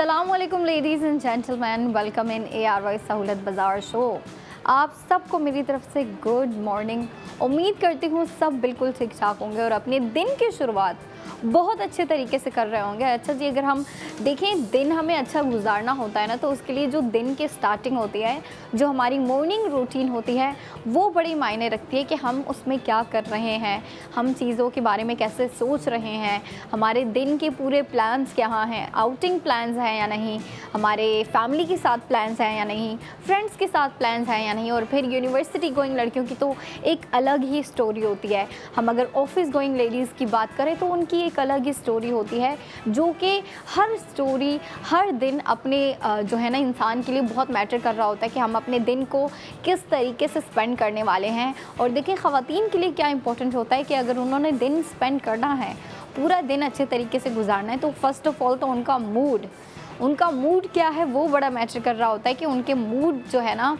अस्सलामुअलैकुम ladies and gentleman, welcome in ARY सहूलत बाज़ार शो। आप सबको मेरी तरफ से गुड मॉर्निंग। उम्मीद करती हूँ सब बिल्कुल ठीक ठाक होंगे और अपने दिन की शुरुआत बहुत अच्छे तरीके से कर रहे होंगे। अच्छा जी, अगर हम देखें दिन हमें अच्छा गुजारना होता है ना, तो उसके लिए जो दिन की स्टार्टिंग होती है, जो हमारी मॉर्निंग रूटीन होती है, वो बड़ी मायने रखती है कि हम उसमें क्या कर रहे हैं, हम चीज़ों के बारे में कैसे सोच रहे हैं, हमारे दिन के पूरे प्लान्स क्या हैं, आउटिंग प्लान्स हैं या नहीं, हमारे फैमिली के साथ प्लान्स हैं या नहीं, फ्रेंड्स के साथ प्लान्स हैं या नहीं। और फिर यूनिवर्सिटी गोइंग लड़कियों की तो एक अलग ही स्टोरी होती है। हम अगर ऑफिस गोइंग लेडीज़ की बात करें तो उनकी एक अलग ही स्टोरी होती है, जो कि हर स्टोरी हर दिन अपने जो है ना इंसान के लिए बहुत मैटर कर रहा होता है कि हम अपने दिन को किस तरीके से स्पेंड करने वाले हैं। और देखिए ख़वातीन के लिए क्या इंपॉर्टेंट होता है कि अगर उन्होंने दिन स्पेंड करना है, पूरा दिन अच्छे तरीके से गुजारना है, तो फ़र्स्ट ऑफ़ ऑल तो उनका मूड क्या है वो बड़ा मैटर कर रहा होता है कि उनके मूड जो है ना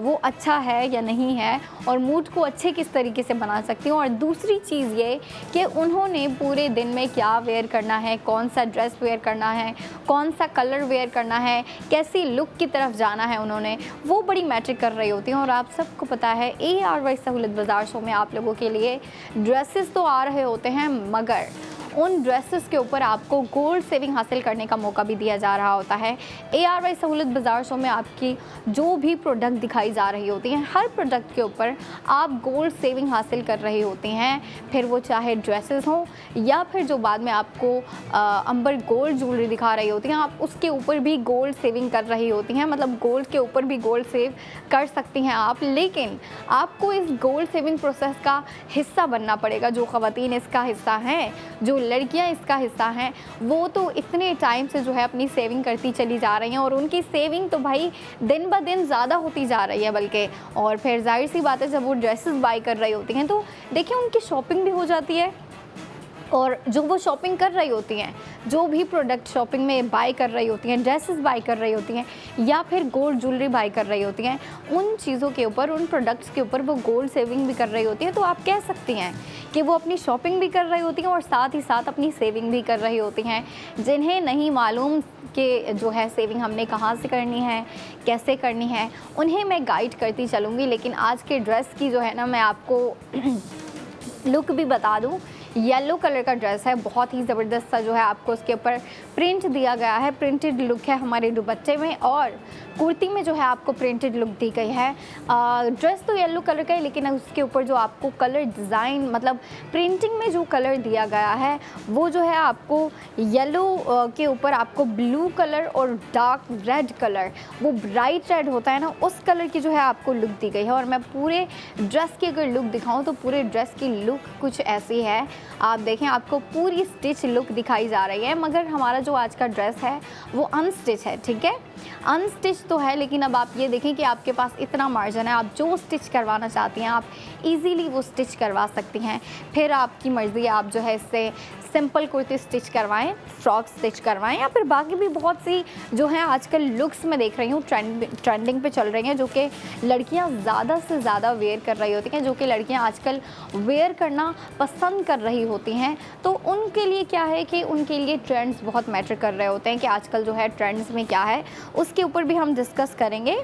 वो अच्छा है या नहीं है, और मूड को अच्छे किस तरीके से बना सकती हूँ। और दूसरी चीज़ ये कि उन्होंने पूरे दिन में क्या वेयर करना है, कौन सा ड्रेस वेयर करना है, कौन सा कलर वेयर करना है, कैसी लुक की तरफ जाना है उन्होंने, वो बड़ी मैटर कर रही होती हैं। और आप सबको पता है ARY सहूलत बाज़ार शो में आप लोगों के लिए ड्रेसेस तो आ रहे होते हैं, मगर उन ड्रेसेस के ऊपर आपको गोल्ड सेविंग हासिल करने का मौका भी दिया जा रहा होता है। ARY सहूलत बाज़ार शो में आपकी जो भी प्रोडक्ट दिखाई जा रही होती हैं, हर प्रोडक्ट के ऊपर आप गोल्ड सेविंग हासिल कर रही होती हैं, फिर वो चाहे ड्रेसेस हों या फिर जो बाद में आपको अंबर गोल्ड ज्वेलरी दिखा रही होती हैं, आप उसके ऊपर भी गोल्ड सेविंग कर रही होती हैं। मतलब गोल्ड के ऊपर भी गोल्ड सेव कर सकती हैं आप, लेकिन आपको इस गोल्ड सेविंग प्रोसेस का हिस्सा बनना पड़ेगा। जो ख़वातीन इसका हिस्सा हैं, जो लड़कियां इसका हिस्सा हैं, वो तो इतने टाइम से जो है अपनी सेविंग करती चली जा रही हैं, और उनकी सेविंग तो भाई दिन ब दिन ज़्यादा होती जा रही है बल्कि। और फिर जाहिर सी बात है, जब वो ड्रेसेस बाय कर रही होती हैं तो देखिए उनकी शॉपिंग भी हो जाती है, और जो वो शॉपिंग कर रही होती हैं, जो भी प्रोडक्ट शॉपिंग में बाय कर रही होती हैं, ड्रेसेस बाय कर रही होती हैं या फिर गोल्ड ज्वेलरी बाय कर रही होती हैं, उन चीज़ों के ऊपर, उन प्रोडक्ट्स के ऊपर वो गोल्ड सेविंग भी कर रही होती हैं। तो आप कह सकती हैं कि वो अपनी शॉपिंग भी कर रही होती हैं और साथ ही साथ अपनी सेविंग भी कर रही होती हैं। जिन्हें नहीं मालूम कि जो है सेविंग हमने कहाँ से करनी है, कैसे करनी है, उन्हें मैं गाइड करती चलूँगी। लेकिन आज के ड्रेस की जो है ना, मैं आपको लुक भी बता दूँ। येलो कलर का ड्रेस है, बहुत ही ज़बरदस्त सा जो है आपको उसके ऊपर प्रिंट दिया गया है, प्रिंटेड लुक है हमारे दुपट्टे में, और कुर्ती में जो है आपको प्रिंटेड लुक दी गई है। ड्रेस तो येलो कलर का है, लेकिन उसके ऊपर जो आपको कलर डिज़ाइन, मतलब प्रिंटिंग में जो कलर दिया गया है, वो जो है आपको येलो के ऊपर आपको ब्लू कलर और डार्क रेड कलर, वो ब्राइट रेड होता है ना, उस कलर की जो है आपको लुक दी गई है। और मैं पूरे ड्रेस की अगर लुक दिखाऊँ तो पूरे ड्रेस की लुक कुछ ऐसी है। आप देखें, आपको पूरी स्टिच लुक दिखाई जा रही है, मगर हमारा जो आज का ड्रेस है वो अनस्टिच है, ठीक है, अनस्टिच तो है। लेकिन अब आप ये देखें कि आपके पास इतना मार्जिन है, आप जो स्टिच करवाना चाहती हैं आप इजीली वो स्टिच करवा सकती हैं। फिर आपकी मर्ज़ी है, आप जो है इससे सिंपल कुर्ती स्टिच करवाएं, फ्रॉक स्टिच करवाएं, या फिर बाकी भी बहुत सी जो है आजकल लुक्स में देख रही हूँ ट्रेंडिंग पे चल रही हैं, जो कि लड़कियाँ ज़्यादा से ज़्यादा वेयर कर रही होती हैं, जो कि लड़कियाँ आजकल वेयर करना पसंद कर रही होती हैं। तो उनके लिए क्या है कि उनके लिए ट्रेंड्स बहुत मैटर कर रहे होते हैं कि आजकल जो है ट्रेंड्स में क्या है, उसके ऊपर भी हम डिस्कस करेंगे।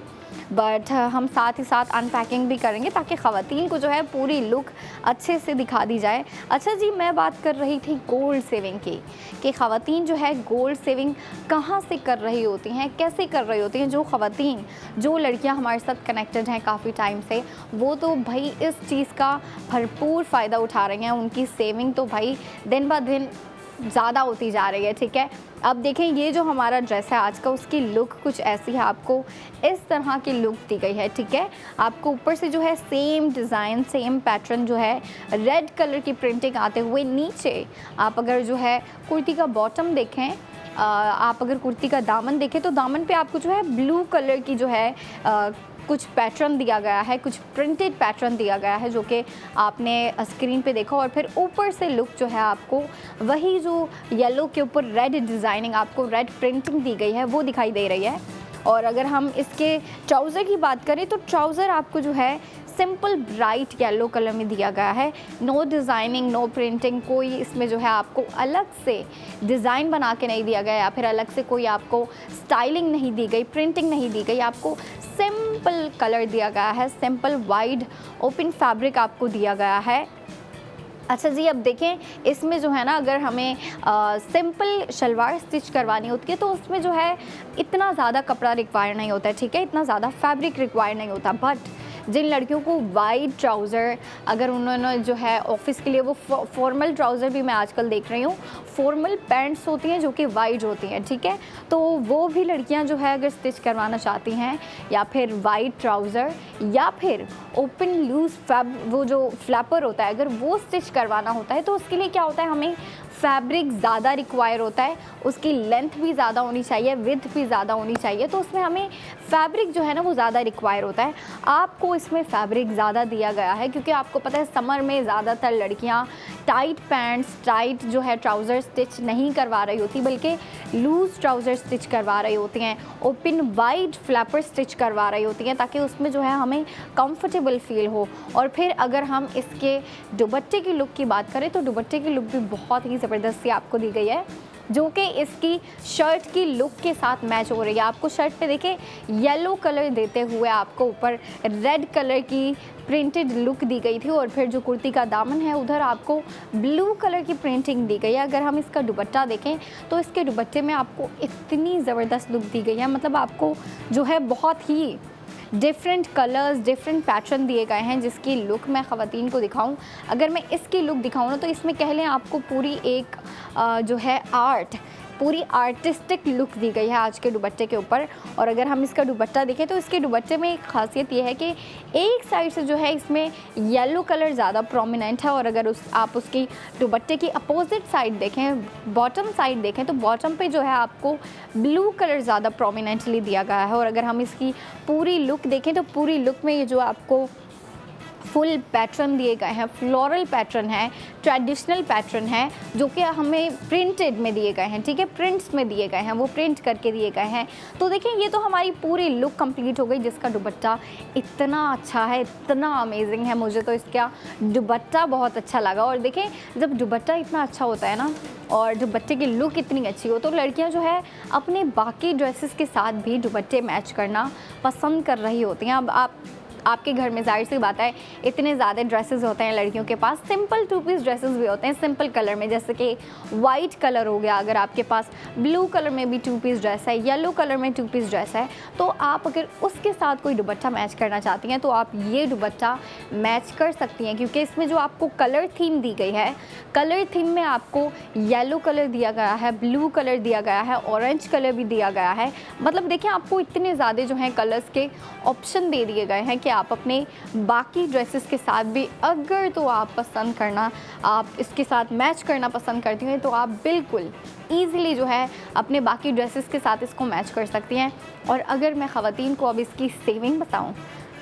बट हम साथ ही साथ अनपैकिंग भी करेंगे ताकि ख़वातीन को जो है पूरी लुक अच्छे से दिखा दी जाए। अच्छा जी, मैं बात कर रही थी गोल्ड सेविंग की, कि ख़वातीन जो है गोल्ड सेविंग कहाँ से कर रही होती हैं, कैसे कर रही होती हैं। जो ख़वातीन, जो लड़कियां हमारे साथ कनेक्टेड हैं काफ़ी टाइम से, वो तो भाई इस चीज़ का भरपूर फ़ायदा उठा रही हैं। उनकी सेविंग तो भाई दिन ब दिन ज़्यादा होती जा रही है, ठीक है। अब देखें, ये जो हमारा ड्रेस है आज का, उसकी लुक कुछ ऐसी है, आपको इस तरह की लुक दी गई है, ठीक है। आपको ऊपर से जो है सेम डिज़ाइन, सेम पैटर्न जो है, रेड कलर की प्रिंटिंग आते हुए, नीचे आप अगर जो है कुर्ती का बॉटम देखें, आप अगर कुर्ती का दामन देखें तो दामन पे आपको जो है ब्लू कलर की जो है कुछ पैटर्न दिया गया है, कुछ प्रिंटेड पैटर्न दिया गया है, जो कि आपने स्क्रीन पे देखा। और फिर ऊपर से लुक जो है आपको वही जो येलो के ऊपर रेड डिज़ाइनिंग, आपको रेड प्रिंटिंग दी गई है, वो दिखाई दे रही है। और अगर हम इसके ट्राउज़र की बात करें तो ट्राउज़र आपको जो है सिंपल ब्राइट येलो कलर में दिया गया है। नो डिज़ाइनिंग, नो प्रिंटिंग, कोई इसमें जो है आपको अलग से डिज़ाइन बना के नहीं दिया गया या फिर अलग से कोई आपको स्टाइलिंग नहीं दी गई, प्रिंटिंग नहीं दी गई, आपको सिंपल कलर दिया गया है, सिंपल वाइड ओपन फैब्रिक आपको दिया गया है। अच्छा जी, अब देखें इसमें जो है ना, अगर हमें सिंपल शलवार स्टिच करवानी होती है तो उसमें जो है इतना ज़्यादा कपड़ा रिक्वायर नहीं होता है, ठीक है, इतना ज़्यादा फैब्रिक रिक्वायर नहीं होता। बट जिन लड़कियों को वाइड ट्राउज़र, अगर उन्होंने जो है ऑफिस के लिए वो फॉर्मल ट्राउज़र भी मैं आजकल देख रही हूँ, फॉर्मल पैंट्स होती हैं जो कि वाइड होती हैं, ठीक है, तो वो भी लड़कियाँ जो है अगर स्टिच करवाना चाहती हैं, या फिर वाइड ट्राउज़र या फिर ओपन लूज वो जो फ्लैपर होता है, अगर वो स्टिच करवाना होता है तो उसके लिए क्या होता है, हमें फैब्रिक ज़्यादा रिक्वायर होता है, उसकी लेंथ भी ज़्यादा होनी चाहिए, विड्थ भी ज़्यादा होनी चाहिए, तो उसमें हमें फैब्रिक जो है ना वो ज़्यादा रिक्वायर होता है। आपको इसमें फैब्रिक ज़्यादा दिया गया है क्योंकि आपको पता है समर में ज़्यादातर लड़कियां टाइट पैंट्स, टाइट जो है ट्राउज़र स्टिच नहीं करवा रही होती, बल्कि लूज़ ट्राउज़र स्टिच करवा रही होती हैं, ओपन वाइड फ्लैपर स्टिच करवा रही होती हैं, ताकि उसमें जो है हमें कंफर्टेबल फील हो। और फिर अगर हम इसके दुपट्टे की लुक की बात करें तो दुपट्टे की लुक भी बहुत ही ज़बरदस्ती आपको दी गई है, जो कि इसकी शर्ट की लुक के साथ मैच हो रही है। आपको शर्ट पे देखें येलो कलर देते हुए आपको ऊपर रेड कलर की प्रिंटेड लुक दी गई थी, और फिर जो कुर्ती का दामन है उधर आपको ब्लू कलर की प्रिंटिंग दी गई है। अगर हम इसका दुपट्टा देखें तो इसके दुपट्टे में आपको इतनी ज़बरदस्त लुक दी गई है, मतलब आपको जो है बहुत ही डिफरेंट कलर्स, डिफरेंट पैटर्न दिए गए हैं, जिसकी लुक मैं ख़वातीन को दिखाऊं। अगर मैं इसकी लुक दिखाऊं ना तो इसमें कह लें आपको पूरी एक जो है पूरी आर्टिस्टिक लुक दी गई है आज के दुपट्टे के ऊपर। और अगर हम इसका दुपट्टा देखें तो इसके दुपट्टे में एक खासियत ये है कि एक साइड से जो है इसमें येलो कलर ज़्यादा प्रोमिनेंट है, और अगर आप उसकी दुपट्टे की अपोजिट साइड देखें, बॉटम साइड देखें, तो बॉटम पे जो है आपको ब्लू कलर ज़्यादा प्रोमिनेंटली दिया गया है। और अगर हम इसकी पूरी लुक देखें तो पूरी लुक में ये जो आपको फुल पैटर्न दिए गए हैं, फ्लोरल पैटर्न है, ट्रेडिशनल पैटर्न है, जो कि हमें प्रिंटेड में दिए गए हैं, ठीक है, प्रिंट्स में दिए गए हैं, वो प्रिंट करके दिए गए हैं। तो देखिए ये तो हमारी पूरी लुक कंप्लीट हो गई, जिसका दुपट्टा इतना अच्छा है, इतना अमेजिंग है, मुझे तो इसका दुपट्टा बहुत अच्छा लगा। और देखें जब दुपट्टा इतना अच्छा होता है ना और दुपट्टे की लुक इतनी अच्छी हो तो लड़कियां जो है अपने बाकी ड्रेसेस के साथ भी दुपट्टे मैच करना पसंद कर रही होती हैं। अब आपके घर में जाहिर सी बात है इतने ज़्यादा ड्रेसेस होते हैं लड़कियों के पास, सिंपल 2 पीस ड्रेसेस भी होते हैं सिंपल कलर में, जैसे कि वाइट कलर हो गया, अगर आपके पास ब्लू कलर में भी 2 पीस ड्रेस है, येलो कलर में 2 पीस ड्रेस है, तो आप अगर उसके साथ कोई दुपट्टा मैच करना चाहती हैं तो आप ये दुपट्टा मैच कर सकती हैं, क्योंकि इसमें जो आपको कलर थीम दी गई है, कलर थीम में आपको येलो कलर दिया गया है, ब्लू कलर दिया गया है, ऑरेंज कलर भी दिया गया है। मतलब देखिए आपको इतने ज़्यादा जो हैं कलर्स के ऑप्शन दे दिए गए हैं कि आप अपने बाकी ड्रेसेस के साथ भी, अगर तो आप पसंद करना, आप इसके साथ मैच करना पसंद करती हैं, तो आप बिल्कुल ईज़िली जो है अपने बाकी ड्रेसेस के साथ इसको मैच कर सकती हैं। और अगर मैं ख़वातीन को अब इसकी सेविंग बताऊं,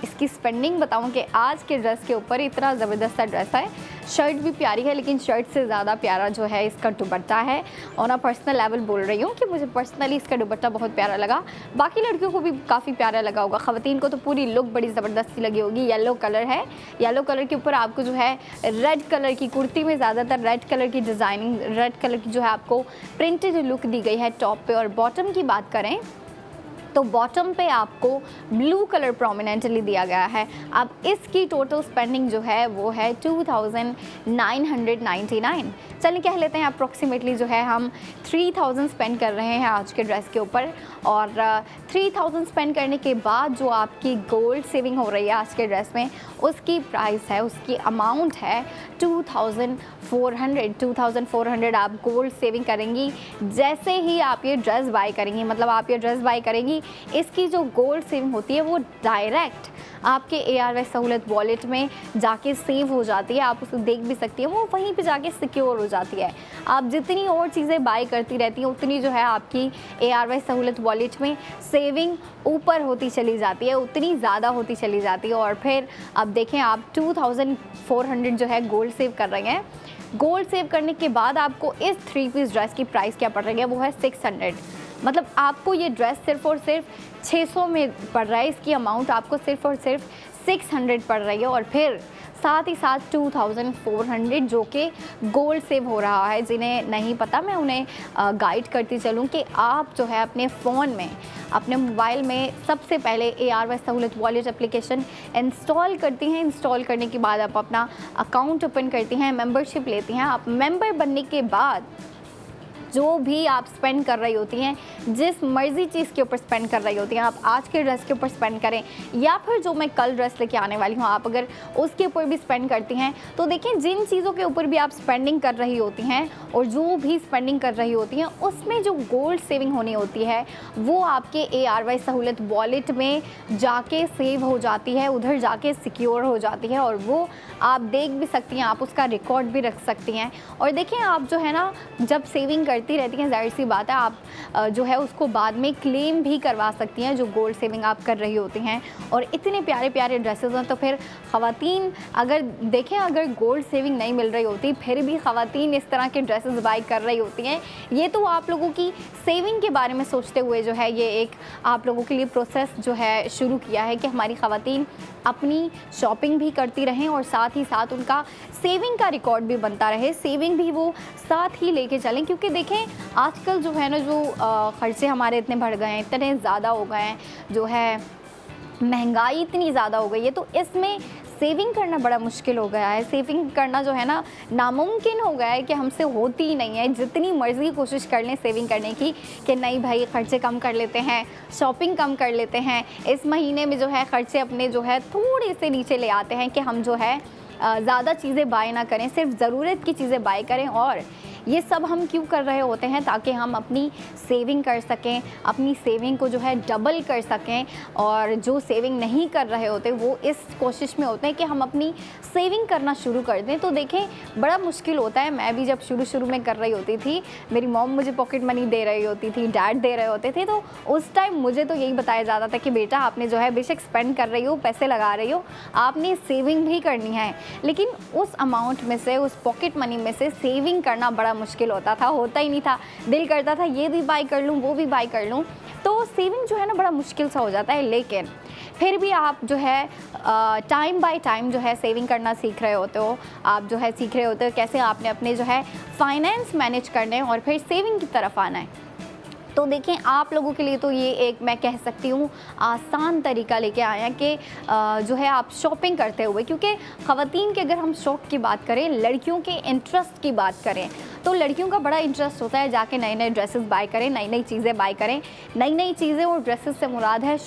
इसकी स्पेंडिंग बताऊं कि आज के ड्रेस के ऊपर इतना ज़बरदस्त सा ड्रेस है, शर्ट भी प्यारी है, लेकिन शर्ट से ज़्यादा प्यारा जो है इसका दुपट्टा है। और ना पर्सनल लेवल बोल रही हूँ कि मुझे पर्सनली इसका दुपट्टा बहुत प्यारा लगा, बाकी लड़कियों को भी काफ़ी प्यारा लगा होगा। ख़वातीन को तो पूरी लुक बड़ी ज़बरदस्ती लगी होगी। येलो कलर है, येलो कलर के ऊपर आपको जो है रेड कलर की कुर्ती में ज़्यादातर रेड कलर की डिज़ाइनिंग, रेड कलर की जो है आपको प्रिंटेड लुक दी गई है टॉप पे। और बॉटम की बात करें तो बॉटम पे आपको ब्लू कलर प्रोमिनेंटली दिया गया है। अब इसकी टोटल स्पेंडिंग जो है वो है 2999। चलिए कह लेते हैं अप्रॉक्सीमेटली जो है हम 3000 स्पेंड कर रहे हैं आज के ड्रेस के ऊपर। और 3000 स्पेंड करने के बाद जो आपकी गोल्ड सेविंग हो रही है आज के ड्रेस में, उसकी प्राइस है, उसकी अमाउंट है 2400 आप गोल्ड सेविंग करेंगी जैसे ही आप ये ड्रेस बाय करेंगी। मतलब आप ये ड्रेस बाय करेंगी, इसकी जो गोल्ड सेविंग होती है वो डायरेक्ट आपके ARY सहूलत वॉलेट में जाके सेव हो जाती है। आप उसे देख भी सकती हैं, वो वहीं पे जाके सिक्योर हो जाती है। आप जितनी और चीज़ें बाय करती रहती हैं उतनी जो है आपकी ARY सहूलत वॉलेट में सेविंग ऊपर होती चली जाती है, उतनी ज़्यादा होती चली जाती है। और फिर अब देखें आप 2400 जो है गोल्ड सेव कर रहे हैं। गोल्ड सेव करने के बाद आपको इस 3 पीस ड्रेस की प्राइस क्या पड़ रही है, वो है 600। मतलब आपको ये ड्रेस सिर्फ़ और सिर्फ 600 में पड़ रहा है। इसकी अमाउंट आपको सिर्फ़ और सिर्फ 600 पड़ रही है, और फिर साथ ही साथ 2400 जो कि गोल्ड सेव हो रहा है। जिन्हें नहीं पता मैं उन्हें गाइड करती चलूँ कि आप जो है अपने फ़ोन में, अपने मोबाइल में सबसे पहले ARY सहूलत वॉलेट एप्लीकेशन इंस्टॉल करती हैं। इंस्टॉल करने के बाद आप अपना अकाउंट ओपन करती हैं, मेंबरशिप लेती हैं। आप मेंबर बनने के बाद जो भी आप स्पेंड कर रही होती हैं, जिस मर्ज़ी चीज़ के ऊपर स्पेंड कर रही होती हैं, आप आज के ड्रेस के ऊपर स्पेंड करें या फिर जो मैं कल ड्रेस लेके आने वाली हूँ, आप अगर उसके ऊपर भी स्पेंड करती हैं, तो देखिए जिन चीज़ों के ऊपर भी आप स्पेंडिंग कर रही होती हैं और जो भी स्पेंडिंग कर रही होती हैं, उसमें जो गोल्ड सेविंग होनी होती है वो आपके ARY सहूलत वॉलेट में जाके सेव हो जाती है, उधर जाके सिक्योर हो जाती है, और वो आप देख भी सकती हैं, आप उसका रिकॉर्ड भी रख सकती हैं। और देखिए आप जो है ना, जब सेविंग करती रहती हैं, जाहिर सी बात है आप जो है उसको बाद में क्लेम भी करवा सकती हैं, जो गोल्ड सेविंग आप कर रही होती हैं। और इतने प्यारे प्यारे ड्रेसेस हैं, तो फिर ख़वातीन अगर देखें, अगर गोल्ड सेविंग नहीं मिल रही होती फिर भी ख़वातीन इस तरह के ड्रेसेस बाई कर रही होती हैं। ये तो आप लोगों की सेविंग के बारे में सोचते हुए जो है ये एक आप लोगों के लिए प्रोसेस जो है शुरू किया है कि हमारी ख़वातीन अपनी शॉपिंग भी करती रहें और साथ ही साथ उनका सेविंग का रिकॉर्ड भी बनता रहे, सेविंग भी वो साथ ही लेके चलें। क्योंकि देखें आजकल जो है ना, जो ख़र्चे हमारे इतने बढ़ गए हैं, इतने ज़्यादा हो गए हैं, जो है महंगाई इतनी ज़्यादा हो गई है, तो इसमें सेविंग करना बड़ा मुश्किल हो गया है। सेविंग करना जो है ना नामुमकिन हो गया है कि हमसे होती ही नहीं है। जितनी मर्ज़ी कोशिश कर लें सेविंग करने की कि नहीं भाई ख़र्चे कम कर लेते हैं, शॉपिंग कम कर लेते हैं, इस महीने में जो है ख़र्चे अपने जो है थोड़े से नीचे ले आते हैं कि हम जो है ज़्यादा चीज़ें बाय ना करें, सिर्फ ज़रूरत की चीज़ें बाय करें। और ये सब हम क्यों कर रहे होते हैं? ताकि हम अपनी सेविंग कर सकें, अपनी सेविंग को जो है डबल कर सकें। और जो सेविंग नहीं कर रहे होते वो इस कोशिश में होते हैं कि हम अपनी सेविंग करना शुरू कर दें। तो देखें बड़ा मुश्किल होता है। मैं भी जब शुरू में कर रही होती थी, मेरी मॉम मुझे पॉकेट मनी दे रही होती थी, डैड दे रहे होते थे, तो उस टाइम मुझे तो यही बताया जाता था कि बेटा आपने जो है बेशक स्पेंड कर रही हो, पैसे लगा रही हो, आपने सेविंग भी करनी है। लेकिन उस अमाउंट में से, उस पॉकेट मनी में से सेविंग करना बड़ा मुश्किल होता ही नहीं था। दिल करता था ये भी बाय कर लूँ, वो भी बाय कर लूँ, तो सेविंग जो है ना बड़ा मुश्किल सा हो जाता है। लेकिन फिर भी आप जो है टाइम बाय टाइम जो है सेविंग करना सीख रहे होते हो, आप जो है सीख रहे होते हो कैसे आपने अपने जो है फाइनेंस मैनेज करने हैं और फिर सेविंग की तरफ आना है। तो देखें आप लोगों के लिए तो ये एक मैं कह सकती हूँ आसान तरीका लेके आए हैं कि जो है आप शॉपिंग करते हुए, क्योंकि ख़वातीन के अगर हम शौक़ की बात करें, लड़कियों के इंटरेस्ट की बात करें, तो लड़कियों का बड़ा इंटरेस्ट होता है जाके नए नए ड्रेसेस बाय करें, नई नई चीज़ें बाय करें। नई नई चीज़ें और ड्रेसेस से मुराद है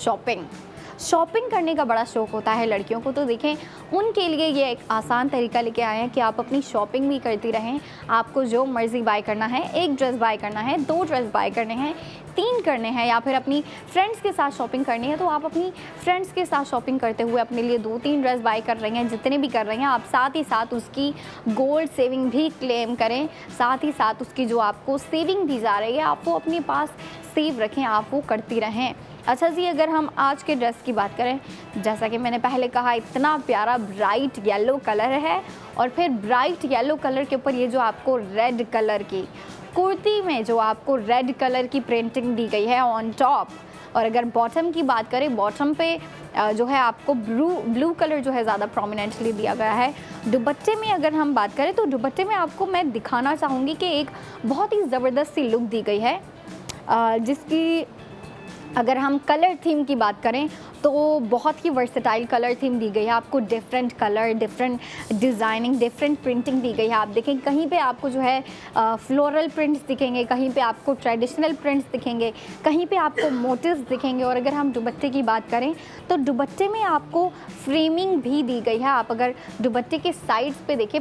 शॉपिंग करने का बड़ा शौक़ होता है लड़कियों को। तो देखें उनके लिए ये एक आसान तरीका लेके आए हैं कि आप अपनी शॉपिंग भी करती रहें। आपको जो मर्ज़ी बाय करना है, 1 ड्रेस बाय करना है, 2 ड्रेस बाय करने हैं, 3 करने हैं, या फिर अपनी फ्रेंड्स के साथ शॉपिंग करनी है, तो आप अपनी फ्रेंड्स के साथ शॉपिंग करते हुए अपने लिए 2-3 ड्रेस बाय कर रही हैं। जितने भी कर रही हैं आप साथ ही साथ उसकी गोल्ड सेविंग भी क्लेम करें, साथ ही साथ उसकी जो आपको सेविंग दी जा रही है आप वो अपने पास सेव रखें, आप वो करती रहें। अच्छा जी, अगर हम आज के ड्रेस की बात करें, जैसा कि मैंने पहले कहा इतना प्यारा ब्राइट येलो कलर है, और फिर ब्राइट येलो कलर के ऊपर ये जो आपको रेड कलर की कुर्ती में जो आपको रेड कलर की प्रिंटिंग दी गई है ऑन टॉप। और अगर बॉटम की बात करें, बॉटम पे जो है आपको ब्लू कलर जो है ज़्यादा प्रोमिनेंटली दिया गया है। दुपट्टे में अगर हम बात करें तो दुपट्टे में आपको मैं दिखाना चाहूँगी कि एक बहुत ही ज़बरदस्त सी लुक दी गई है, जिसकी अगर हम कलर थीम की बात करें तो बहुत ही वर्सेटाइल कलर थीम दी गई है। आपको different colour, different designing, different printing दी गई है। आप देखें कहीं पे आपको जो है फ्लोरल प्रिंट्स दिखेंगे, कहीं पे आपको ट्रेडिशनल प्रिंट्स दिखेंगे, कहीं पे आपको मोटिव्स दिखेंगे। और अगर हम दुपट्टे की बात करें तो दुपट्टे में आपको फ्रेमिंग भी दी गई है। आप अगर दुपट्टे के साइड्स पे देखें,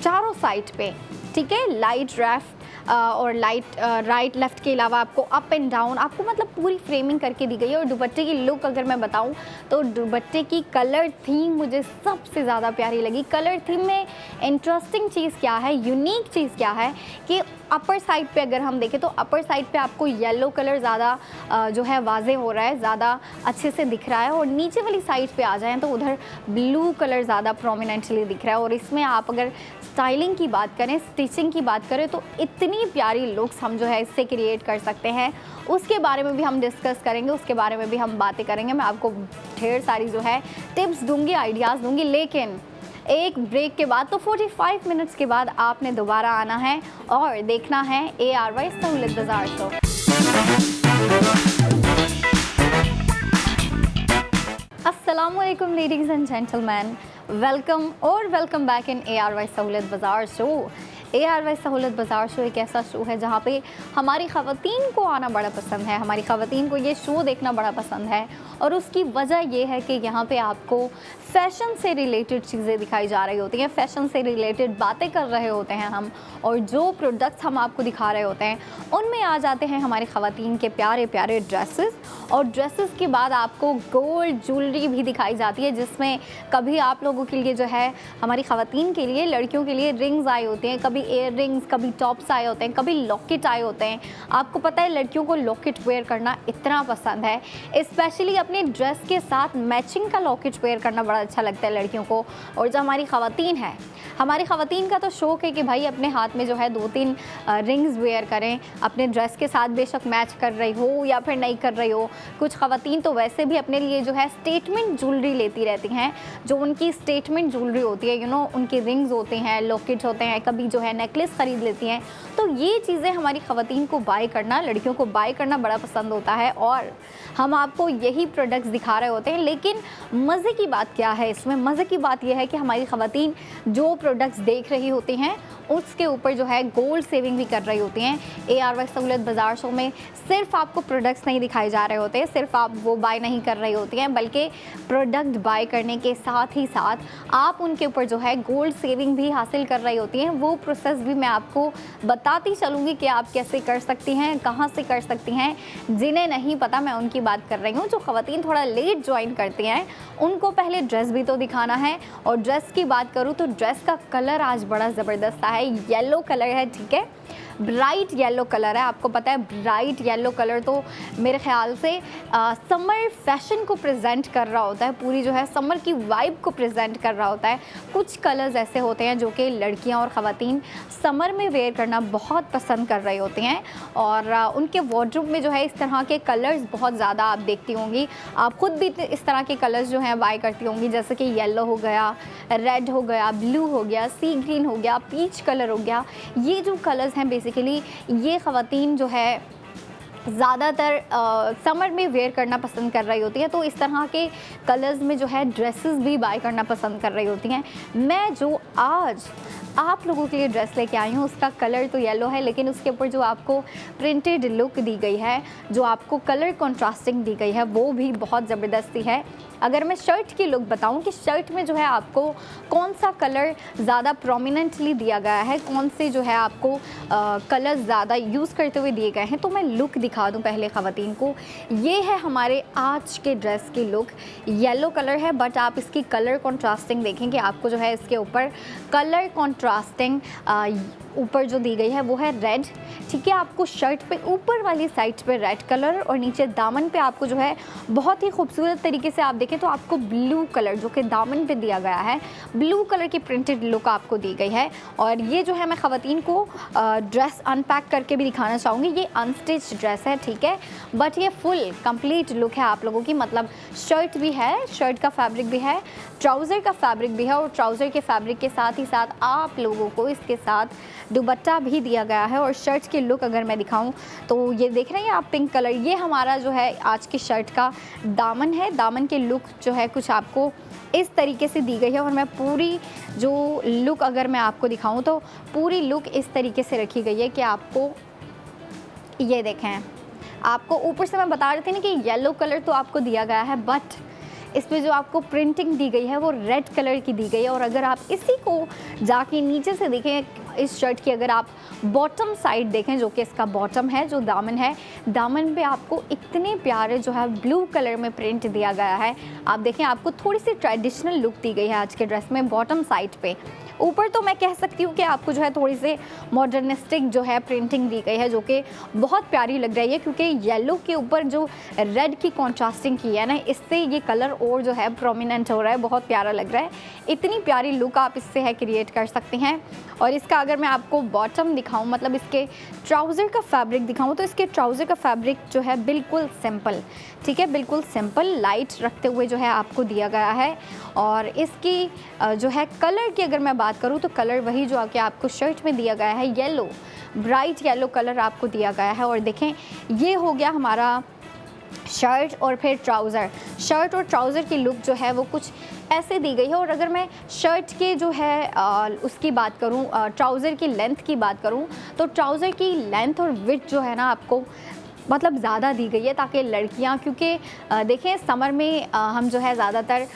चारों साइड पे, ठीक है, लाइट लेफ्ट और लाइट राइट लेफ़्ट के अलावा आपको अप एंड डाउन, आपको मतलब पूरी फ्रेमिंग करके दी गई है। और दुपट्टे की लुक अगर मैं बताऊं तो दुपट्टे की कलर थीम मुझे सबसे ज़्यादा प्यारी लगी। कलर थीम में इंटरेस्टिंग चीज़ क्या है, यूनिक चीज़ क्या है कि अपर साइड पे अगर हम देखें तो अपर साइड पे आपको येलो कलर ज़्यादा जो है वाजे हो रहा है, ज़्यादा अच्छे से दिख रहा है। और नीचे वाली साइड पे आ जाएं तो उधर ब्लू कलर ज़्यादा प्रोमिनेंटली दिख रहा है। और इसमें आप अगर स्टाइलिंग की बात करें, स्टिचिंग की बात करें, तो इतनी प्यारी लुक्स हम जो है इससे क्रिएट कर सकते हैं। उसके बारे में भी हम डिस्कस करेंगे, उसके बारे में भी हम बातें करेंगे। मैं आपको ढेर सारी जो है टिप्स दूंगी, आइडियाज़ दूंगी, लेकिन एक ब्रेक के बाद, तो 45 मिनट्स के बाद आपने दोबारा आना है और देखना है ARY सहूलत बाज़ार शो। अस्सलामुअलैकुम ladies and gentleman, welcome back in ARY सहूलत बाज़ार शो। ARY सहूलत बाज़ार शो एक ऐसा शो है जहाँ पे हमारी ख़वातीन को आना बड़ा पसंद है, हमारी ख़वातीन को ये शो देखना बड़ा पसंद है। और उसकी वजह ये है कि यहाँ पे आपको फ़ैशन से रिलेटेड चीज़ें दिखाई जा रही होती हैं, फ़ैशन से रिलेटेड बातें कर रहे होते हैं हम, और जो प्रोडक्ट्स हम आपको दिखा रहे होते हैं उनमें आ जाते हैं हमारी ख़वातीन के प्यारे प्यारे ड्रेसेस। और ड्रेसेस के बाद आपको गोल्ड ज्वेलरी भी दिखाई जाती है, जिसमें कभी आप लोगों के लिए जो है, हमारी ख़वातीन के लिए, लड़कियों के लिए रिंग्स आए होते हैं, कभी एयर रिंग्स, कभी टॉप्स आए होते हैं, कभी लॉकेट आए होते हैं। आपको पता है लड़कियों को लॉकेट वेयर करना इतना पसंद है, स्पेशली अपने ड्रेस के साथ मैचिंग का लॉकेट वेयर करना बड़ा अच्छा लगता है लड़कियों को। और जो हमारी ख़वातीन है, हमारी ख़वातीन का तो शौक़ है कि भाई अपने हाथ में जो है 2-3 रिंग्स वेयर करें अपने ड्रेस के साथ, बेशक मैच कर रही हो या फिर नहीं कर रही हो। कुछ ख़वातीन तो वैसे भी अपने लिए जो है स्टेटमेंट ज्वेलरी लेती रहती हैं, जो उनकी स्टेटमेंट ज्वेलरी होती है, उनके रिंग्स होते हैं, लॉकेट होते हैं, कभी जो है नेकलेस ख़रीद लेती हैं। तो ये चीज़ें हमारी ख़वातीन को बाय करना, लड़कियों को बाय करना बड़ा पसंद होता है, और हम आपको यही प्रोडक्ट्स दिखा रहे होते हैं। लेकिन मज़े की बात क्या है इसमें? मज़े की बात यह है कि हमारी ख़वातीन जो प्रोडक्ट्स देख रही होती हैं उसके ऊपर जो है गोल्ड सेविंग भी कर रही होती हैं। ARY सहूलत बाज़ार शो में सिर्फ आपको प्रोडक्ट्स नहीं दिखाए जा रहे होते, सिर्फ आप वो बाय नहीं कर रही होती हैं, बल्कि प्रोडक्ट बाय करने के साथ ही साथ आप उनके ऊपर जो है गोल्ड सेविंग भी हासिल कर रही होती हैं। वो प्रोसेस भी मैं आपको बताती चलूँगी कि आप कैसे कर सकती हैं, कहाँ से कर सकती हैं। जिन्हें नहीं पता मैं उनकी बात कर रही हूँ। जो ख़वातीन थोड़ा लेट ज्वाइन करती हैं उनको पहले ड्रेस भी तो दिखाना है। और ड्रेस की बात करूँ तो ड्रेस का कलर आज बड़ा ज़बरदस्त है, येलो कलर है, ठीक है, ब्राइट येलो कलर है। आपको पता है ब्राइट येलो कलर तो मेरे ख़्याल से समर फैशन को प्रेजेंट कर रहा होता है, पूरी जो है समर की वाइब को प्रेजेंट कर रहा होता है। कुछ कलर्स ऐसे होते हैं जो कि लड़कियां और ख़वातीन समर में वेयर करना बहुत पसंद कर रही होती हैं, और उनके वार्डरोब में जो है इस तरह के कलर्स बहुत ज़्यादा आप देखती होंगी। आप ख़ुद भी इस तरह के कलर्स जो हैं बाय करती होंगी, जैसे कि येलो हो गया, रेड हो गया, ब्लू हो गया, सी ग्रीन हो गया, पीच कलर हो गया। ये जो कलर्स हैं बेसिकली ये ख़वातीन जो है ज़्यादातर समर में वेयर करना पसंद कर रही होती है। तो इस तरह के कलर्स में जो है ड्रेसेस भी बाय करना पसंद कर रही होती हैं। मैं जो आज आप लोगों के लिए ड्रेस लेके आई हूँ उसका कलर तो येलो है, लेकिन उसके ऊपर जो आपको प्रिंटेड लुक दी गई है, जो आपको कलर कंट्रास्टिंग दी गई है, वो भी बहुत ज़बरदस्ती है। अगर मैं शर्ट की लुक बताऊं कि शर्ट में जो है आपको कौन सा कलर ज़्यादा प्रोमिनेंटली दिया गया है, कौन से जो है आपको कलर ज़्यादा यूज़ करते हुए दिए गए हैं, तो मैं लुक दिखा दूं पहले ख़वातीन को। ये है हमारे आज के ड्रेस की लुक। येलो कलर है, बट आप इसकी कलर कॉन्ट्रास्टिंग देखें कि आपको जो है इसके ऊपर कलर कॉन्ट्रास्टिंग ऊपर जो दी गई है वो है रेड, ठीक है। आपको शर्ट पे ऊपर वाली साइड पे रेड कलर और नीचे दामन पे आपको जो है बहुत ही खूबसूरत तरीके से आप देखें तो आपको ब्लू कलर जो कि दामन पे दिया गया है, ब्लू कलर की प्रिंटेड लुक आपको दी गई है। और ये जो है मैं ख़वातीन को ड्रेस अनपैक करके भी दिखाना चाहूँगी। ये अनस्टिच ड्रेस है, ठीक है, बट ये फुल कंप्लीट लुक है आप लोगों की। मतलब शर्ट भी है, शर्ट का फैब्रिक भी है, ट्राउज़र का फैब्रिक भी है, और ट्राउज़र के फैब्रिक के साथ ही साथ आप लोगों को इसके साथ दुपट्टा भी दिया गया है। और शर्ट की लुक अगर मैं दिखाऊं तो ये देख रहे हैं आप पिंक कलर, ये हमारा जो है आज की शर्ट का दामन है। दामन की लुक जो है कुछ आपको इस तरीके से दी गई है। और मैं पूरी जो लुक अगर मैं आपको दिखाऊं तो पूरी लुक इस तरीके से रखी गई है कि आपको ये देखें, आपको ऊपर से मैं बता रही थी ना कि येलो कलर तो आपको दिया गया है, बट इस पे जो आपको प्रिंटिंग दी गई है वो रेड कलर की दी गई है। और अगर आप इसी को जाके नीचे से देखें, इस शर्ट की अगर आप बॉटम साइड देखें, जो कि इसका बॉटम है, जो दामन है, दामन पे आपको इतने प्यारे जो है ब्लू कलर में प्रिंट दिया गया है। आप देखें, आपको थोड़ी सी ट्रेडिशनल लुक दी गई है आज के ड्रेस में बॉटम साइड पे। ऊपर तो मैं कह सकती हूँ कि आपको जो है थोड़ी सी मॉडर्निस्टिक जो है प्रिंटिंग दी गई है, जो कि बहुत प्यारी लग रही है, क्योंकि येलो के ऊपर जो रेड की कॉन्ट्रास्टिंग की है ना, इससे ये कलर और जो है प्रोमिनेंट हो रहा है, बहुत प्यारा लग रहा है। इतनी प्यारी लुक आप इससे है क्रिएट कर सकते हैं। और इसका अगर मैं आपको बॉटम दिखाऊं, मतलब इसके ट्राउज़र का फैब्रिक दिखाऊं, तो इसके ट्राउज़र का फैब्रिक जो है बिल्कुल सिंपल, ठीक है, बिल्कुल सिंपल लाइट रखते हुए जो है आपको दिया गया है। और इसकी जो है कलर की अगर मैं बात करूं, तो कलर वही जो आके आपको शर्ट में दिया गया है, येलो, ब्राइट येलो कलर आपको दिया गया है। और देखें, ये हो गया हमारा शर्ट और फिर ट्राउज़र। शर्ट और ट्राउज़र की लुक जो है वो कुछ ऐसे दी गई है। और अगर मैं शर्ट के जो है उसकी बात करूं, ट्राउज़र की लेंथ की बात करूं, तो ट्राउज़र की लेंथ और विड्थ जो है ना आपको मतलब ज़्यादा दी गई है, ताकि लड़कियां, क्योंकि देखें समर में हम जो है ज़्यादातर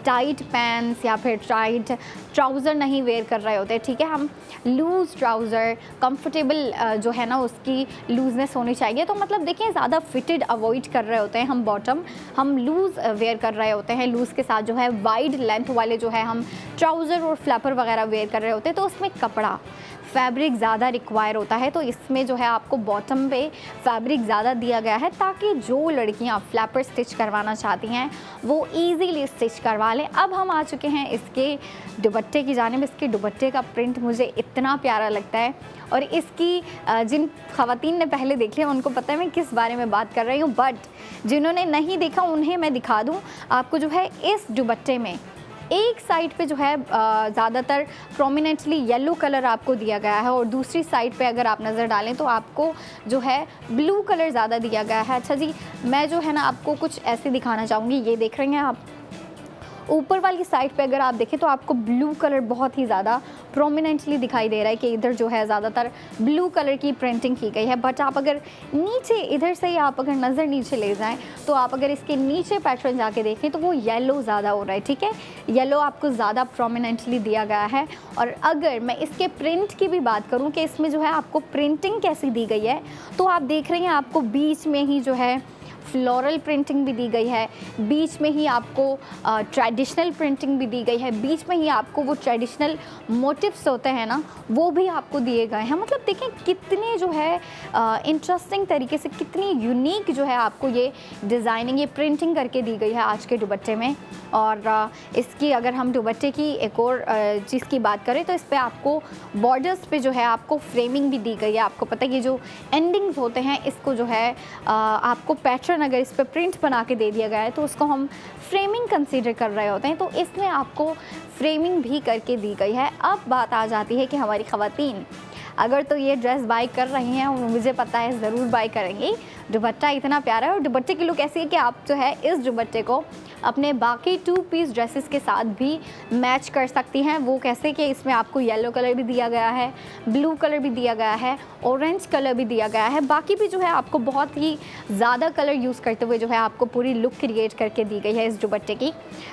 टाइट पैंट्स या फिर टाइट ट्राउज़र नहीं वेयर कर रहे होते, ठीक है। हम लूज़ ट्राउज़र, कंफर्टेबल जो है ना उसकी लूजनेस होनी चाहिए। तो मतलब देखें ज़्यादा फिटेड अवॉइड कर रहे होते हैं हम, बॉटम हम लूज़ वेयर कर रहे होते हैं, लूज़ के साथ जो है वाइड लेंथ वाले जो है हम ट्राउज़र और फ्लैपर वगैरह वेयर कर रहे होते हैं, तो उसमें कपड़ा फैब्रिक ज़्यादा रिक्वायर होता है। तो इसमें जो है आपको बॉटम पे फैब्रिक ज़्यादा दिया गया है, ताकि जो लड़कियां फ्लैपर स्टिच करवाना चाहती हैं वो इजीली स्टिच करवा लें। अब हम आ चुके हैं इसके दुपट्टे की जानिब। इसके दुपट्टे का प्रिंट मुझे इतना प्यारा लगता है, और इसकी जिन ख़वातीन ने पहले देख लिया उनको पता है मैं किस बारे में बात कर रही हूँ, बट जिन्होंने नहीं देखा उन्हें मैं दिखा दूँ आपको। जो है इस दुपट्टे में एक साइड पे जो है ज़्यादातर प्रोमिनेंटली येलो कलर आपको दिया गया है, और दूसरी साइड पे अगर आप नज़र डालें तो आपको जो है ब्लू कलर ज़्यादा दिया गया है। अच्छा जी, मैं जो है ना आपको कुछ ऐसे दिखाना चाहूँगी। ये देख रहे हैं आप, ऊपर वाली साइड पे अगर आप देखें तो आपको ब्लू कलर बहुत ही ज़्यादा प्रोमिनेंटली दिखाई दे रहा है, कि इधर जो है ज़्यादातर ब्लू कलर की प्रिंटिंग की गई है। बट आप अगर नीचे, इधर से ही आप अगर नज़र नीचे ले जाएं, तो आप अगर इसके नीचे पैटर्न जाके देखें तो वो येलो ज़्यादा हो रहा है, ठीक है, येलो आपको ज़्यादा प्रोमिनेंटली दिया गया है। और अगर मैं इसके प्रिंट की भी बात करूँ कि इसमें जो है आपको प्रिंटिंग कैसी दी गई है, तो आप देख रहे हैं आपको बीच में ही जो है फ्लोरल प्रिंटिंग भी दी गई है, बीच में ही आपको ट्रेडिशनल प्रिंटिंग भी दी गई है, बीच में ही आपको वो ट्रेडिशनल मोटिव्स होते हैं ना वो भी आपको दिए गए हैं। मतलब देखें कितने जो है इंटरेस्टिंग तरीके से, कितनी यूनिक जो है आपको ये डिज़ाइनिंग, ये प्रिंटिंग करके दी गई है आज के दुपट्टे में। और इसकी अगर हम दुपट्टे की एक और चीज़ की बात करें, तो इस पर आपको बॉर्डर्स पे जो है आपको फ्रेमिंग भी दी गई है। आपको पता है ये जो एंडिंग्स होते हैं, इसको जो है आपको पैटर्न अगर इस पर प्रिंट बना के दे दिया गया है तो उसको हम फ्रेमिंग कंसीडर कर रहे होते हैं, तो इसमें आपको फ्रेमिंग भी करके दी गई है। अब बात आ जाती है कि हमारी ख़वातीन अगर तो ये ड्रेस बाय कर रही हैं, वो मुझे पता है ज़रूर बाय करेंगी। दुपट्टा इतना प्यारा है, और दुपट्टे की लुक ऐसी है कि आप जो है इस दुपट्टे को अपने बाकी 2 पीस ड्रेसेस के साथ भी मैच कर सकती हैं। वो कैसे कि इसमें आपको येलो कलर भी दिया गया है, ब्लू कलर भी दिया गया है, ऑरेंज कलर भी दिया गया है, बाकी भी जो है आपको बहुत ही ज़्यादा कलर यूज़ करते हुए जो है आपको पूरी लुक क्रिएट करके दी गई है इस दुपट्टे की।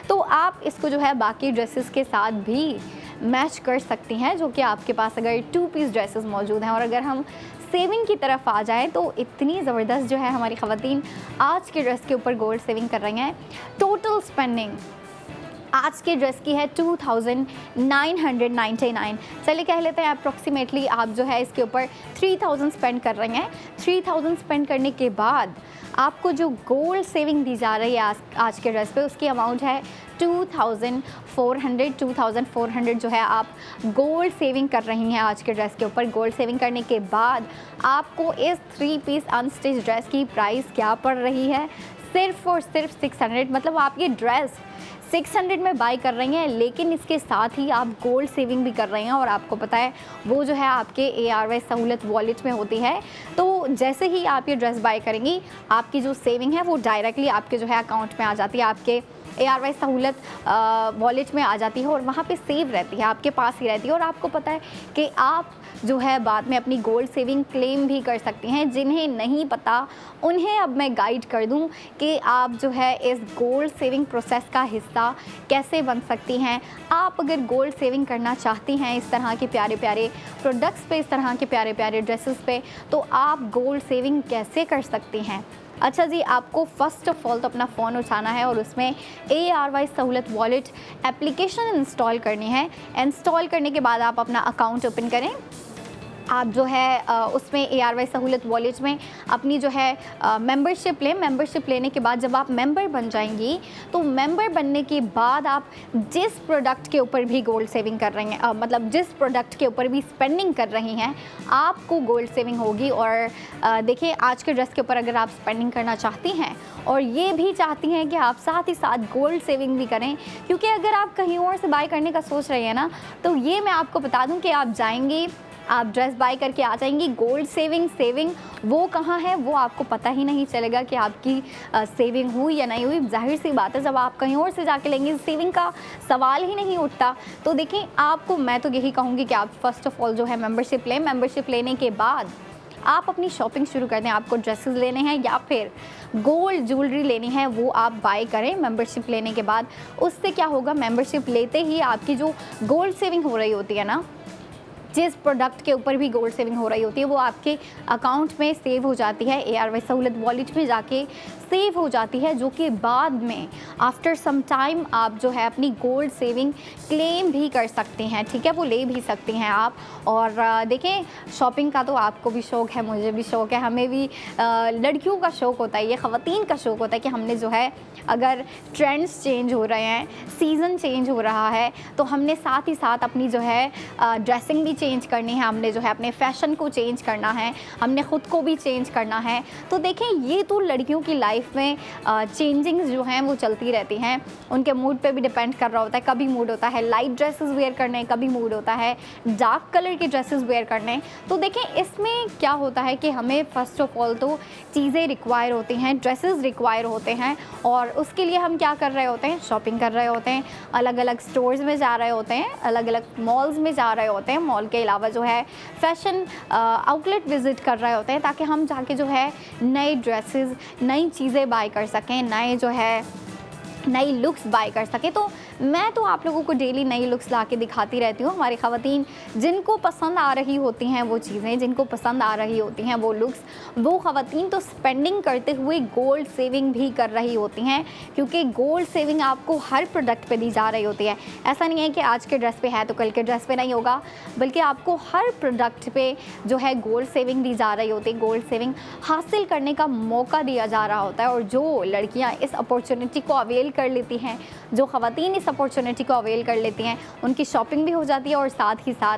तो आप इसको जो है बाकी ड्रेसेस के साथ भी मैच कर सकती हैं, जो कि आपके पास अगर 2 पीस ड्रेसेस मौजूद हैं। और अगर हम सेविंग की तरफ आ जाएं, तो इतनी ज़बरदस्त जो है हमारी ख़वातीन आज के ड्रेस के ऊपर गोल्ड सेविंग कर रही हैं। टोटल स्पेंडिंग आज के ड्रेस की है 2999। चलिए कह लेते हैं अप्रॉक्सीमेटली आप जो है इसके ऊपर 3000 स्पेंड कर रहे हैं। 3000 स्पेंड करने के बाद आपको जो गोल्ड सेविंग दी जा रही है आज के ड्रेस पे, उसकी अमाउंट है 2400 जो है आप गोल्ड सेविंग कर रही हैं आज के ड्रेस के ऊपर। गोल्ड सेविंग करने के बाद आपको इस 3 पीस अनस्टिच ड्रेस की प्राइस क्या पड़ रही है, सिर्फ और सिर्फ 600। मतलब आप ये ड्रेस 600 में बाय कर रही हैं, लेकिन इसके साथ ही आप गोल्ड सेविंग भी कर रही हैं। और आपको पता है वो जो है आपके ARY सहूलत वॉलेट में होती है। तो जैसे ही आप ये ड्रेस बाय करेंगी, आपकी जो सेविंग है वो डायरेक्टली आपके जो है अकाउंट में आ जाती है, आपके ARY सहूलत वॉलेट में आ जाती है, और वहाँ पे सेव रहती है, आपके पास ही रहती है। और आपको पता है कि आप जो है बाद में अपनी गोल्ड सेविंग क्लेम भी कर सकती हैं। जिन्हें नहीं पता उन्हें अब मैं गाइड कर दूं कि आप जो है इस गोल्ड सेविंग प्रोसेस का हिस्सा कैसे बन सकती हैं। आप अगर गोल्ड सेविंग करना चाहती हैं इस तरह के प्यारे प्यारे प्रोडक्ट्स पे, इस तरह के प्यारे प्यारे ड्रेसेस पे, तो आप गोल्ड सेविंग कैसे कर सकती हैं। अच्छा जी, आपको फ़र्स्ट ऑफ़ ऑल तो अपना फ़ोन उठाना है और उसमें ARY सहूलत वॉलेट एप्लीकेशन इंस्टॉल करनी है। इंस्टॉल करने के बाद आप अपना अकाउंट ओपन करें। आप जो है उसमें ARY सहूलत वॉलेट में अपनी जो है मेंबरशिप लें। मेंबरशिप लेने के बाद जब आप मेंबर बन जाएंगी, तो मेंबर बनने के बाद आप जिस प्रोडक्ट के ऊपर भी गोल्ड सेविंग कर रही हैं, मतलब जिस प्रोडक्ट के ऊपर भी स्पेंडिंग कर रही हैं, आपको गोल्ड सेविंग होगी। और देखिए, आज के ड्रेस के ऊपर अगर आप स्पेंडिंग करना चाहती हैं और ये भी चाहती हैं कि आप साथ ही साथ गोल्ड सेविंग भी करें, क्योंकि अगर आप कहीं और से बाय करने का सोच रही हैं ना, तो ये मैं आपको बता दूं कि आप जाएंगी, आप ड्रेस बाय करके आ जाएंगी, गोल्ड सेविंग वो कहाँ है वो आपको पता ही नहीं चलेगा कि आपकी सेविंग हुई या नहीं हुई। जाहिर सी बात है, जब आप कहीं और से जाके लेंगे सेविंग का सवाल ही नहीं उठता। तो देखिए, आपको मैं तो यही कहूँगी कि आप फ़र्स्ट ऑफ़ ऑल जो है मेंबरशिप लें। मेंबरशिप लेने के बाद आप अपनी शॉपिंग शुरू कर दें। आपको ड्रेसेस लेने हैं या फिर गोल्ड ज्वेलरी लेनी है, वो आप बाय करें मेंबरशिप लेने के बाद। उससे क्या होगा, मेंबरशिप लेते ही आपकी जो गोल्ड सेविंग हो रही होती है ना, जिस प्रोडक्ट के ऊपर भी गोल्ड सेविंग हो रही होती है, वो आपके अकाउंट में सेव हो जाती है, ARY सहूलत वॉलेट में जाके सेव हो जाती है, जो कि बाद में आफ्टर सम टाइम आप जो है अपनी गोल्ड सेविंग क्लेम भी कर सकते हैं। ठीक है, वो ले भी सकती हैं आप। और देखें, शॉपिंग का तो आपको भी शौक़ है, मुझे भी शौक़ है, हमें भी लड़कियों का शौक़ होता है, ये ख़वातीन का शौक़ होता है कि हमने जो है, अगर ट्रेंड्स चेंज हो रहे हैं, सीज़न चेंज हो रहा है, तो हमने साथ ही साथ अपनी जो है ड्रेसिंग भी चेंज करनी है, हमने जो है अपने फ़ैशन को चेंज करना है, हमने ख़ुद को भी चेंज करना है। तो देखें, ये तो लड़कियों की लाइफ में चेंजिंग्स जो हैं वो चलती रहती हैं, उनके मूड पे भी डिपेंड कर रहा होता है। कभी मूड होता है लाइट ड्रेसेस वेयर करने, कभी मूड होता है डार्क कलर के ड्रेसेस वेयर करने। तो देखें, इसमें क्या होता है कि हमें फ़र्स्ट ऑफ़ ऑल तो चीज़ें रिक्वायर होती हैं, ड्रेसेस रिक्वायर होते हैं, और उसके लिए हम क्या कर रहे होते हैं, शॉपिंग कर रहे होते हैं, अलग अलग स्टोर्स में जा रहे होते हैं, अलग अलग मॉल्स में जा रहे होते हैं, मॉल के अलावा जो है फ़ैशन आउटलेट विज़िट कर रहे होते हैं, ताकि हम जाके जो है नए ड्रेसेस, नई चीज़ें बाय कर सकें, नए जो है नई लुक्स बाय कर सके। तो मैं तो आप लोगों को डेली नई लुक्स ला के दिखाती रहती हूँ। हमारी ख़वातीन जिनको पसंद आ रही होती हैं वो चीज़ें, जिनको पसंद आ रही होती हैं वो लुक्स, वो ख़वातीन तो स्पेंडिंग करते हुए गोल्ड सेविंग भी कर रही होती हैं, क्योंकि गोल्ड सेविंग आपको हर प्रोडक्ट पे दी जा रही होती है। ऐसा नहीं है कि आज के ड्रेस पे है तो कल के ड्रेस पे नहीं होगा, बल्कि आपको हर प्रोडक्ट पे जो है गोल्ड सेविंग दी जा रही होती है। गोल्ड सेविंग हासिल करने का मौका दिया जा रहा होता है, और जो लड़कियाँ इस अपॉर्चुनिटी को अवेल कर लेती हैं, जो ख़वातीन इस अपॉर्चुनिटी को अवेल कर लेती हैं, उनकी शॉपिंग भी हो जाती है और साथ ही साथ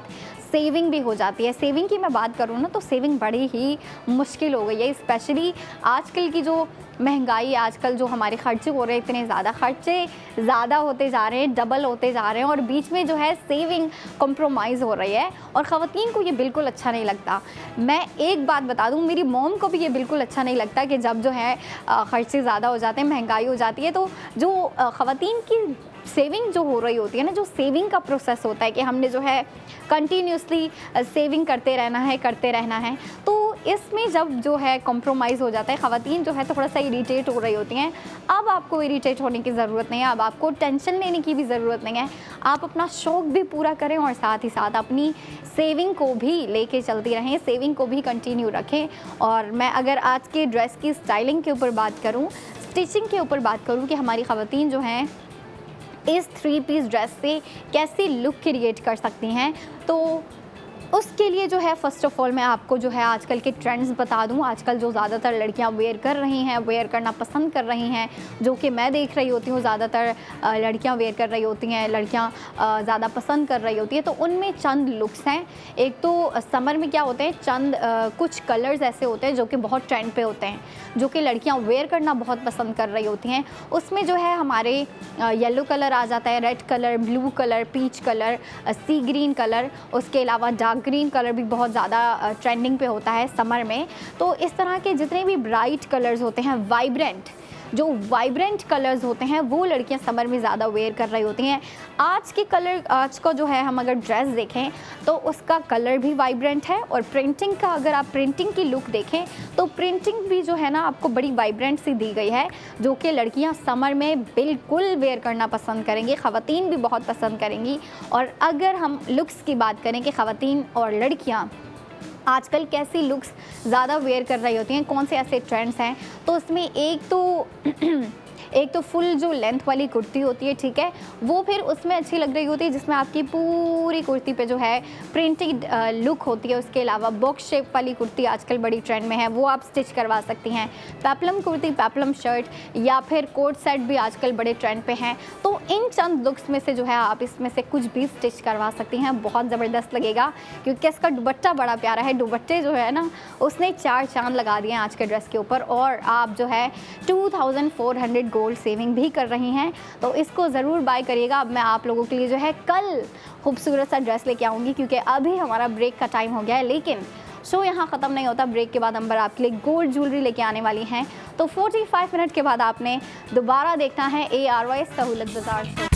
सेविंग भी हो जाती है। सेविंग की मैं बात करूँ ना, तो सेविंग बड़ी ही मुश्किल हो गई है, स्पेशली आजकल की जो महंगाई, आजकल जो हमारे खर्चे हो रहे हैं, इतने ज़्यादा खर्चे ज़्यादा होते जा रहे हैं, डबल होते जा रहे हैं, और बीच में जो है सेविंग कॉम्प्रोमाइज़ हो रही है, और ख़वातीन को ये बिल्कुल अच्छा नहीं लगता। मैं एक बात बता दूँ, मेरी मॉम को भी ये बिल्कुल अच्छा नहीं लगता कि जब जो है खर्चे ज़्यादा हो जाते हैं, महंगाई हो जाती है, तो जो ख़वातीन की सेविंग जो हो रही होती है ना, जो सेविंग का प्रोसेस होता है कि हमने जो है कंटिन्यूसली सेविंग करते रहना है, तो इसमें जब जो है कॉम्प्रोमाइज़ हो जाता है, ख़वातीन जो है थोड़ा सा इरिटेट हो रही होती हैं। अब आपको इरिटेट होने की ज़रूरत नहीं है, अब आपको टेंशन लेने की भी ज़रूरत नहीं है। आप अपना शौक़ भी पूरा करें और साथ ही साथ अपनी सेविंग को भी लेके चलती रहें, सेविंग को भी कंटिन्यू रखें। और मैं अगर आज के ड्रेस की स्टाइलिंग के ऊपर बात करूँ, स्टिचिंग के ऊपर बात करूँ कि हमारी ख़वातीन जो हैं इस 3 पीस ड्रेस से कैसी लुक क्रिएट कर सकती हैं, तो उसके लिए जो है फ़र्स्ट ऑफ़ ऑल मैं आपको जो है आजकल के ट्रेंड्स बता दूं। आजकल जो ज़्यादातर लड़कियां वेयर कर रही हैं, वेयर करना पसंद कर रही हैं, जो कि मैं देख रही होती हूँ, ज़्यादातर लड़कियां वेयर कर रही होती हैं, लड़कियां ज़्यादा पसंद कर रही होती हैं। तो उनमें चंद लुक्स हैं। एक तो समर में क्या होते हैं, चंद कुछ कलर्स ऐसे होते हैं जो कि बहुत ट्रेंड पे होते हैं, जो कि लड़कियाँ वेयर करना बहुत पसंद कर रही होती हैं। उसमें जो है हमारे येलो कलर आ जाता है, red colour, blue colour, peach colour, sea green colour, उसके अलावा डार्क ग्रीन कलर भी बहुत ज़्यादा ट्रेंडिंग पे होता है समर में। तो इस तरह के जितने भी ब्राइट कलर्स होते हैं, जो वाइब्रेंट कलर्स होते हैं, वो लड़कियां समर में ज़्यादा वेयर कर रही होती हैं। आज का जो है हम अगर ड्रेस देखें तो उसका कलर भी वाइब्रेंट है, और प्रिंटिंग का अगर आप प्रिंटिंग की लुक देखें तो प्रिंटिंग भी जो है ना आपको बड़ी वाइब्रेंट सी दी गई है, जो कि लड़कियां समर में बिल्कुल वेयर करना पसंद करेंगी, ख़वातीन भी बहुत पसंद करेंगी। और अगर हम लुक्स की बात करें कि ख़वातीन और लड़कियाँ आजकल कैसी लुक्स ज़्यादा वेयर कर रही होती हैं, कौन से ऐसे ट्रेंड्स हैं। तो उसमें एक तो फुल जो लेंथ वाली कुर्ती होती है, ठीक है, वो फिर उसमें अच्छी लग रही होती है जिसमें आपकी पूरी कुर्ती पे जो है प्रिंटेड लुक होती है। उसके अलावा बॉक्स शेप वाली कुर्ती आजकल बड़ी ट्रेंड में है, वो आप स्टिच करवा सकती हैं। पेप्लम कुर्ती, पेप्लम शर्ट या फिर कोट सेट भी आजकल बड़े ट्रेंड पे हैं। तो इन चंद लुक्स में से जो है आप इसमें से कुछ भी स्टिच करवा सकती हैं, बहुत ज़बरदस्त लगेगा क्योंकि इसका दुपट्टा बड़ा प्यारा है। दुपट्टे जो है ना, उसने 4 चांद लगा दिए हैं आज के ड्रेस के ऊपर, और आप जो है 2400 गोल्ड सेविंग भी कर रही हैं। तो इसको ज़रूर बाय करिएगा। अब मैं आप लोगों के लिए जो है कल खूबसूरत सा ड्रेस लेके आऊँगी क्योंकि अभी हमारा ब्रेक का टाइम हो गया है, लेकिन शो यहाँ ख़त्म नहीं होता। ब्रेक के बाद अंबर आपके लिए गोल्ड ज्वेलरी लेके आने वाली हैं। तो 45 मिनट के बाद आपने दोबारा देखना है ARY सहूलत बाज़ार शो।